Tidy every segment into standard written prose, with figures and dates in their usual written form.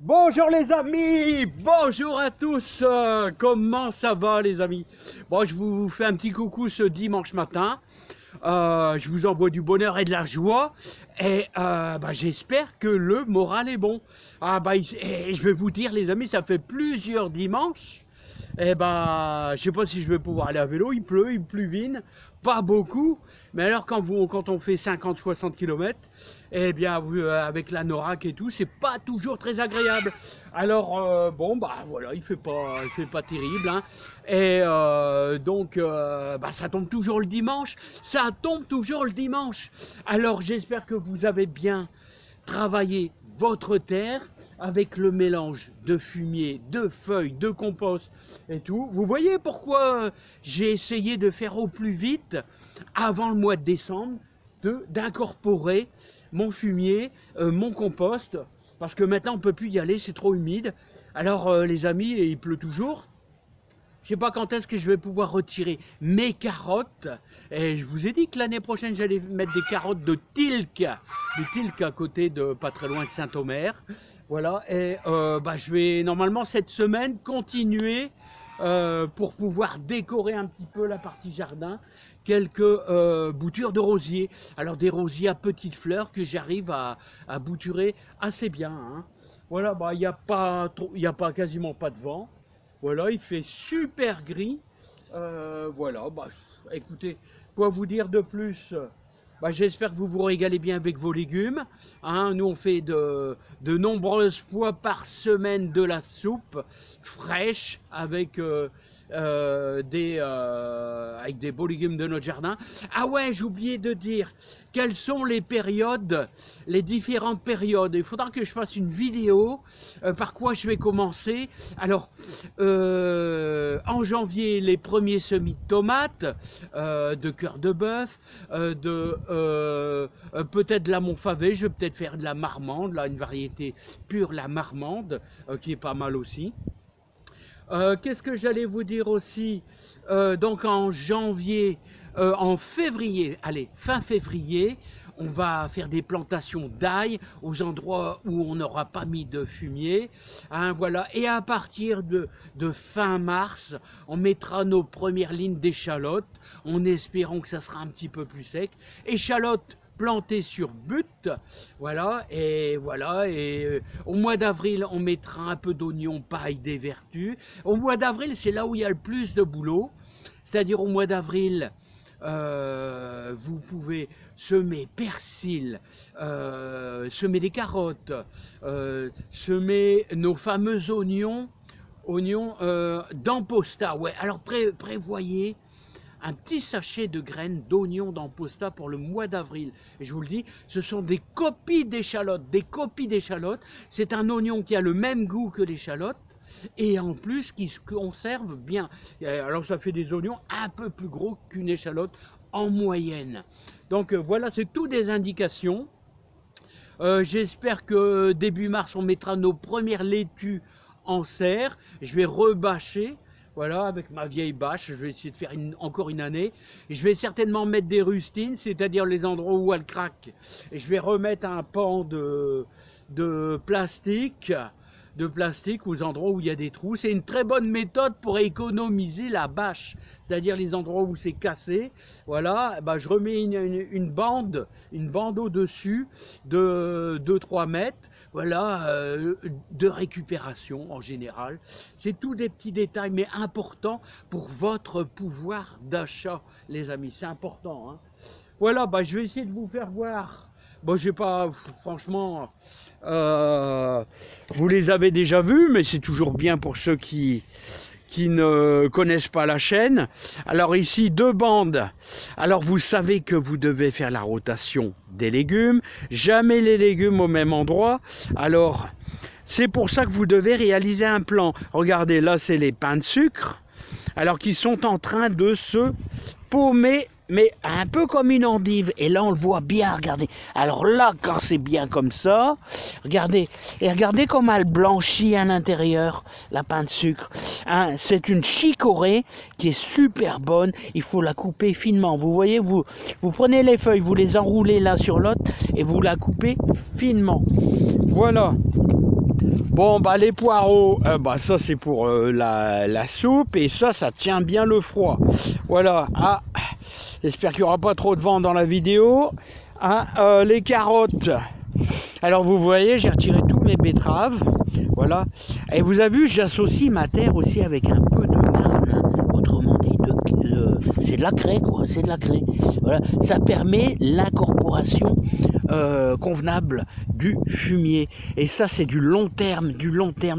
Bonjour les amis, bonjour à tous, comment ça va les amis? Bon, je vous fais un petit coucou ce dimanche matin, je vous envoie du bonheur et de la joie et j'espère que le moral est bon. Et je vais vous dire les amis, ça fait plusieurs dimanches. Je sais pas si je vais pouvoir aller à vélo, il pluvine, pas beaucoup, mais alors quand on fait 50-60 km, avec la Norac et tout, c'est pas toujours très agréable. Alors voilà, il fait pas terrible, hein. Ça tombe toujours le dimanche, Alors j'espère que vous avez bien travaillé votre terre avec le mélange de fumier, de feuilles, de compost et tout. Vous voyez pourquoi j'ai essayé de faire au plus vite, avant le mois de décembre, d'incorporer mon fumier, mon compost, parce que maintenant on ne peut plus y aller, c'est trop humide. Alors les amis, il pleut toujours. Je ne sais pas quand est-ce que je vais pouvoir retirer mes carottes. Et je vous ai dit que l'année prochaine, j'allais mettre des carottes de Tilk à côté de, pas très loin de Saint-Omer. Voilà, et je vais normalement cette semaine continuer pour pouvoir décorer un petit peu la partie jardin. Quelques boutures de rosiers. Alors des rosiers à petites fleurs que j'arrive à bouturer assez bien, hein. Voilà, il n'y a pas quasiment pas de vent. Voilà, il fait super gris. Écoutez, quoi vous dire de plus? J'espère que vous vous régalez bien avec vos légumes, hein. Nous, on fait de nombreuses fois par semaine de la soupe fraîche avec des beaux légumes de notre jardin. Ah ouais, j'ai oublié de dire, quelles sont les périodes, les différentes périodes. Il faudra que je fasse une vidéo, par quoi je vais commencer. Alors, en janvier, les premiers semis de tomates, de cœur de bœuf, peut-être de la Montfavet, je vais peut-être faire de la marmande, là, une variété pure, la marmande, qui est pas mal aussi. Qu'est-ce que j'allais vous dire aussi? Donc en janvier, en février, allez, fin février, on va faire des plantations d'ail aux endroits où on n'aura pas mis de fumier, hein, voilà. Et à partir de fin mars, on mettra nos premières lignes d'échalotes, en espérant que ça sera un petit peu plus sec. Échalotes plantées sur butte, voilà, et au mois d'avril, on mettra un peu d'oignon paille des vertus. Au mois d'avril, c'est là où il y a le plus de boulot, c'est-à-dire au mois d'avril, vous pouvez semer persil, semer des carottes, semer nos fameux oignons d'Amposta. Ouais, alors prévoyez un petit sachet de graines d'oignons d'Amposta pour le mois d'avril. Et je vous le dis, ce sont des copies d'échalotes, C'est un oignon qui a le même goût que l'échalote et en plus qui se conserve bien. Alors ça fait des oignons un peu plus gros qu'une échalote en moyenne. Donc voilà, c'est tout des indications. J'espère que début mars, on mettra nos premières laitues en serre. Je vais rebâcher. Voilà, avec ma vieille bâche, je vais essayer de faire encore une année. Et je vais certainement mettre des rustines, c'est-à-dire les endroits où elle craque. Et je vais remettre un pan de plastique aux endroits où il y a des trous. C'est une très bonne méthode pour économiser la bâche, c'est-à-dire les endroits où c'est cassé. Voilà, je remets une bande au-dessus de 2-3 mètres. Voilà, de récupération en général. C'est tous des petits détails, mais importants pour votre pouvoir d'achat, les amis. C'est important, hein. Voilà, je vais essayer de vous faire voir. Bon, j'ai pas, franchement, vous les avez déjà vus, mais c'est toujours bien pour ceux qui ne connaissent pas la chaîne. Alors ici, 2 bandes. Alors vous savez que vous devez faire la rotation des légumes, jamais les légumes au même endroit. Alors c'est pour ça que vous devez réaliser un plan. Regardez, là c'est les pains de sucre, alors qu'ils sont en train de se paumer, mais un peu comme une endive. Et là on le voit bien, regardez. Alors là, quand c'est bien comme ça, regardez, et regardez comment elle blanchit à l'intérieur, la pain de sucre, hein. C'est une chicorée qui est super bonne. Il faut la couper finement. Vous voyez, vous prenez les feuilles, vous les enroulez l'un sur l'autre et vous la coupez finement. Voilà. Bon, bah les poireaux, bah ça c'est pour la soupe, et ça tient bien le froid. Voilà, ah, j'espère qu'il n'y aura pas trop de vent dans la vidéo. Hein, les carottes, alors vous voyez, j'ai retiré tous mes betteraves, voilà. Et vous avez vu, j'associe ma terre aussi avec un peu de marne, autrement dit, c'est de la craie, quoi, c'est de la craie. Voilà, ça permet l'incorporation convenable du fumier, et ça c'est du long terme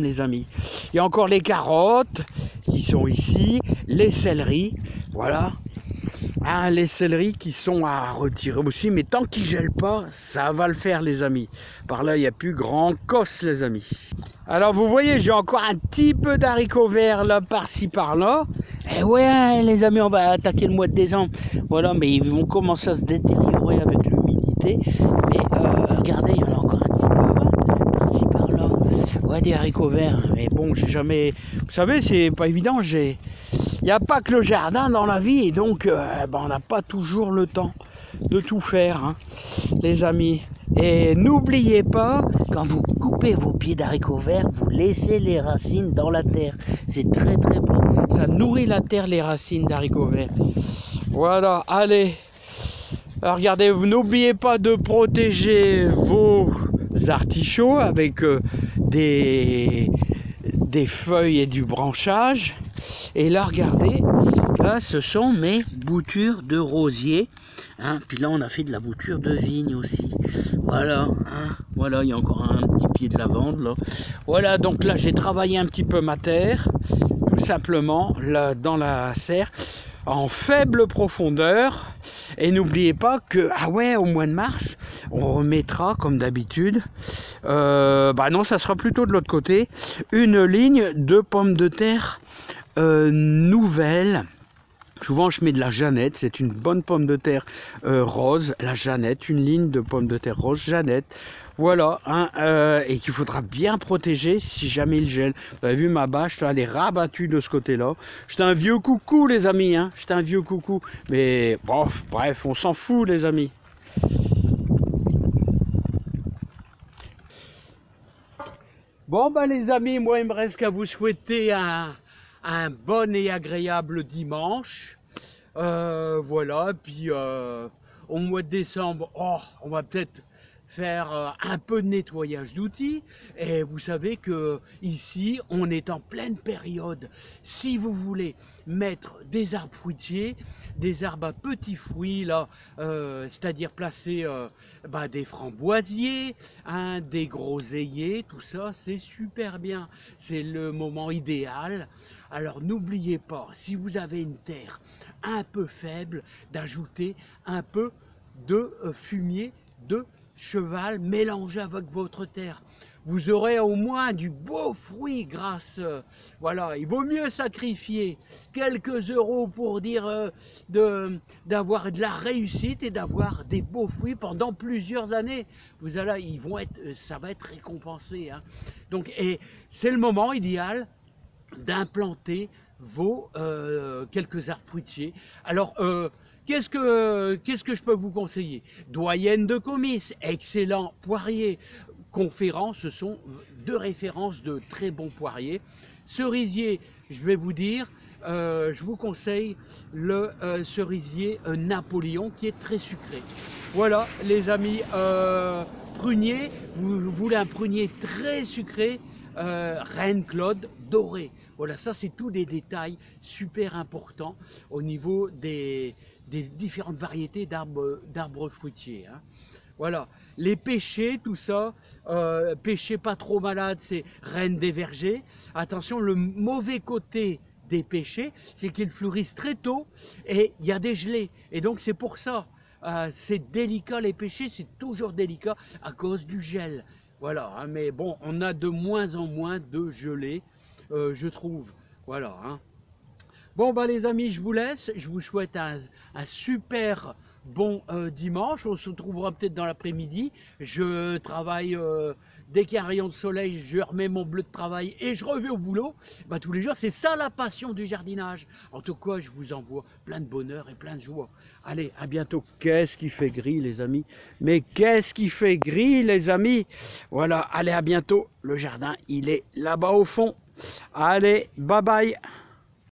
les amis. Il y a encore les carottes qui sont ici, les céleris, voilà, hein, les céleris qui sont à retirer aussi, mais tant qu'ils gèlent pas, ça va le faire les amis. Par là il n'y a plus grand cosse les amis. Alors vous voyez, j'ai encore un petit peu d'haricots verts là par-ci par-là. Et ouais les amis, on va attaquer le mois de décembre, voilà, mais ils vont commencer à se détériorer avec l'humidité. Mais regardez, il y en a encore un petit peu par-ci par-là. Ouais, des haricots verts. Mais bon, j'ai jamais. Vous savez, c'est pas évident. Il n'y a pas que le jardin dans la vie, et donc on n'a pas toujours le temps de tout faire, hein, les amis. Et n'oubliez pas, quand vous coupez vos pieds d'haricots verts, vous laissez les racines dans la terre. C'est très très bon. Ça nourrit la terre, les racines d'haricots verts. Voilà, allez. Alors regardez, vous n'oubliez pas de protéger vos artichauts avec des feuilles et du branchage. Et là, regardez, là, ce sont mes boutures de rosier. Hein, puis là, on a fait de la bouture de vigne aussi. Voilà, hein, voilà, il y a encore un petit pied de lavande là. Voilà, donc là, j'ai travaillé un petit peu ma terre, tout simplement, là, dans la serre, en faible profondeur. Et n'oubliez pas que, ah ouais, au mois de mars, on remettra, comme d'habitude, bah non, ça sera plutôt de l'autre côté, une ligne de pommes de terre nouvelle. Souvent je mets de la Jeannette, c'est une bonne pomme de terre rose, la Jeannette, une ligne de pommes de terre rose Jeannette. Voilà, hein, et qu'il faudra bien protéger si jamais il gèle. Vous avez vu ma bâche, là, elle est rabattue de ce côté-là. J'étais un vieux coucou les amis, hein, j'étais un vieux coucou. Mais bon, bref, on s'en fout les amis. Bon bah les amis, moi il me reste qu'à vous souhaiter un bon et agréable dimanche. Voilà, puis au mois de décembre, on va peut-être faire un peu de nettoyage d'outils. Et vous savez que ici, on est en pleine période. Si vous voulez mettre des arbres fruitiers, des arbres à petits fruits, là, c'est-à-dire placer des framboisiers, hein, des groseilliers, tout ça, c'est super bien. C'est le moment idéal. Alors n'oubliez pas, si vous avez une terre un peu faible, d'ajouter un peu de fumier de cheval mélangé avec votre terre. Vous aurez au moins du beau fruit grâce, voilà, il vaut mieux sacrifier quelques euros pour dire d'avoir de la réussite et d'avoir des beaux fruits pendant plusieurs années. Vous allez, ça va être récompensé, hein. Donc, et c'est le moment idéal d'implanter vos quelques arbres fruitiers. Alors, qu'est-ce que je peux vous conseiller? Doyenne de Comice, excellent poirier. Conférence, ce sont deux références de très bons poiriers. Cerisier, je vais vous dire, je vous conseille le cerisier Napoléon qui est très sucré. Voilà les amis, prunier, vous voulez un prunier très sucré, Reine Claude doré. Voilà, ça c'est tous des détails super importants au niveau des différentes variétés d'arbres fruitiers, hein. Voilà, les pêchers, tout ça, pêchers pas trop malades, c'est Reine des Vergers. Attention, le mauvais côté des pêchers, c'est qu'ils fleurissent très tôt et il y a des gelées. Et donc c'est pour ça, c'est délicat les pêchers, c'est toujours délicat à cause du gel. Voilà, hein, mais bon, on a de moins en moins de gelées, je trouve. Voilà, hein. Bon, bah les amis, je vous laisse. Je vous souhaite un super bon dimanche. On se retrouvera peut-être dans l'après-midi. Je travaille dès qu'il y a un rayon de soleil, je remets mon bleu de travail et je reviens au boulot. Bah, tous les jours, c'est ça la passion du jardinage. En tout cas, je vous envoie plein de bonheur et plein de joie. Allez, à bientôt. Qu'est-ce qui fait gris, les amis? Mais qu'est-ce qui fait gris, les amis? Voilà, allez, à bientôt. Le jardin, il est là-bas au fond. Allez, bye bye.